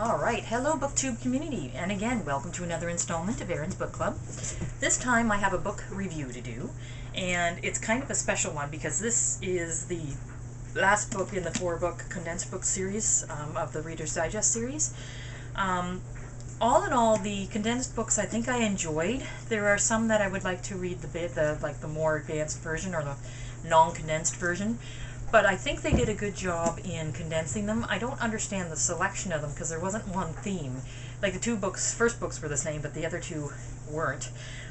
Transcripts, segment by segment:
Alright, hello BookTube community, and again, welcome to another installment of Erin's Book Club. This time I have a book review to do, and it's kind of a special one because this is the last book in the 4-book condensed book series of the Reader's Digest series. All in all, the condensed books I think I enjoyed. There are some that I would like to read the more advanced version or the non-condensed version. But I think they did a good job in condensing them. I don't understand the selection of them because there wasn't one theme. Like the first books were the same, but the other two weren't.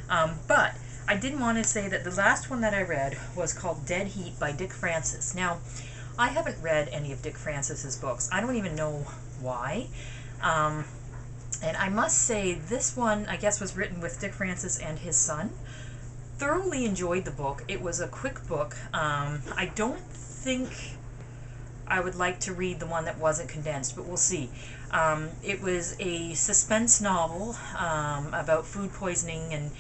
But I did want to say that the last one that I read was called Dead Heat by Dick Francis. Now, I haven't read any of Dick Francis's books. I don't even know why. And I must say, this one, I guess, was written with Dick Francis and his son. Thoroughly enjoyed the book. It was a quick book. I don't think I would like to read the one that wasn't condensed, but we'll see. It was a suspense novel about food poisoning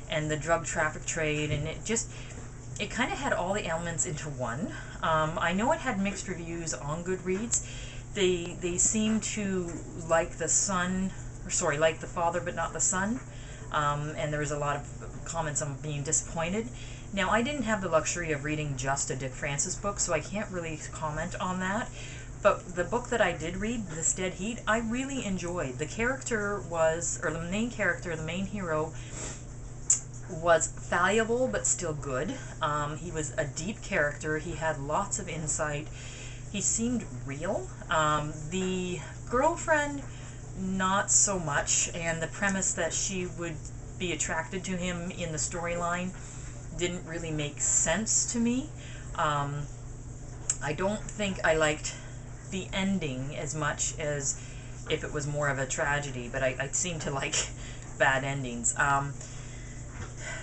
and the drug traffic trade, and it kind of had all the elements into one. I know it had mixed reviews on Goodreads. They seem to like the father but not the son, and there was a lot of comments on being disappointed. Now, I didn't have the luxury of reading just a Dick Francis book, so I can't really comment on that. But the book that I did read, This Dead Heat, I really enjoyed. The main character, the main hero, was fallible but still good. He was a deep character. He had lots of insight. He seemed real. The girlfriend, not so much, and the premise that she would be attracted to him in the storyline didn't really make sense to me. I don't think I liked the ending as much as if it was more of a tragedy, but I seem to like bad endings.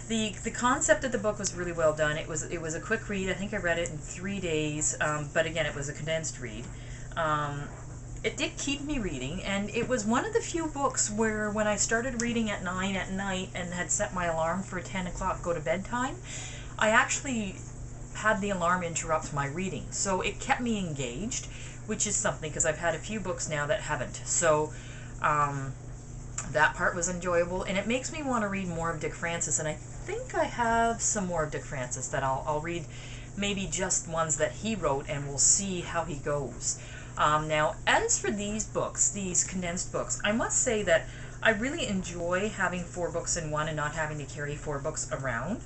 The concept of the book was really well done. It was a quick read. I think I read it in 3 days, but again, it was a condensed read. It did keep me reading, and it was one of the few books where when I started reading at 9 at night and had set my alarm for 10 o'clock go to bedtime, I actually had the alarm interrupt my reading. So it kept me engaged, which is something, because I've had a few books now that haven't. So that part was enjoyable, and it makes me want to read more of Dick Francis, and I think I have some more of Dick Francis that I'll read, maybe just ones that he wrote, and we'll see how he goes. Now, as for these books, these condensed books, I must say that I really enjoy having 4 books in one and not having to carry 4 books around.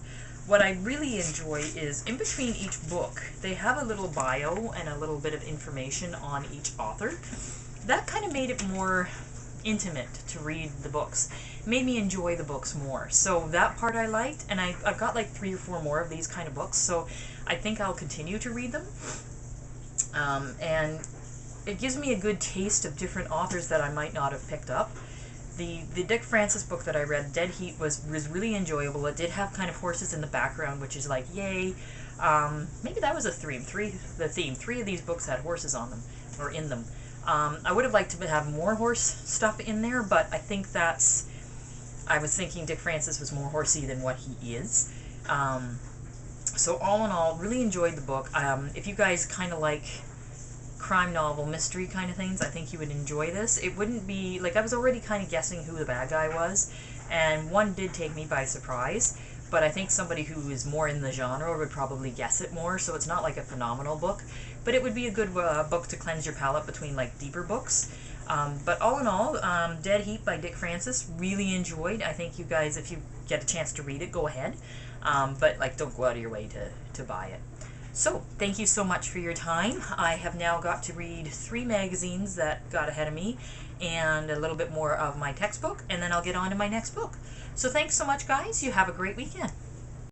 What I really enjoy is, in between each book, they have a little bio and a little bit of information on each author. That kind of made it more intimate to read the books. It made me enjoy the books more. So that part I liked, and I've got like 3 or 4 more of these kind of books, so I think I'll continue to read them. And it gives me a good taste of different authors that I might not have picked up. The Dick Francis book that I read, Dead Heat, was really enjoyable. It did have kind of horses in the background, which is like, yay. Maybe that was a theme. 3 of these books had horses on them, or in them. I would have liked to have more horse stuff in there, but I think I was thinking Dick Francis was more horsey than what he is. So all in all, really enjoyed the book. If you guys kind of like crime novel, mystery kind of things, I think you would enjoy this. It wouldn't be, like, I was already kind of guessing who the bad guy was, and one did take me by surprise, but I think somebody who is more in the genre would probably guess it more, so it's not like a phenomenal book, but it would be a good book to cleanse your palate between, like, deeper books. But all in all, Dead Heat by Dick Francis, really enjoyed. I think you guys, if you get a chance to read it, go ahead, but, like, don't go out of your way to buy it. So, thank you so much for your time. I have now got to read 3 magazines that got ahead of me, and a little bit more of my textbook, and then I'll get on to my next book. So thanks so much, guys. You have a great weekend.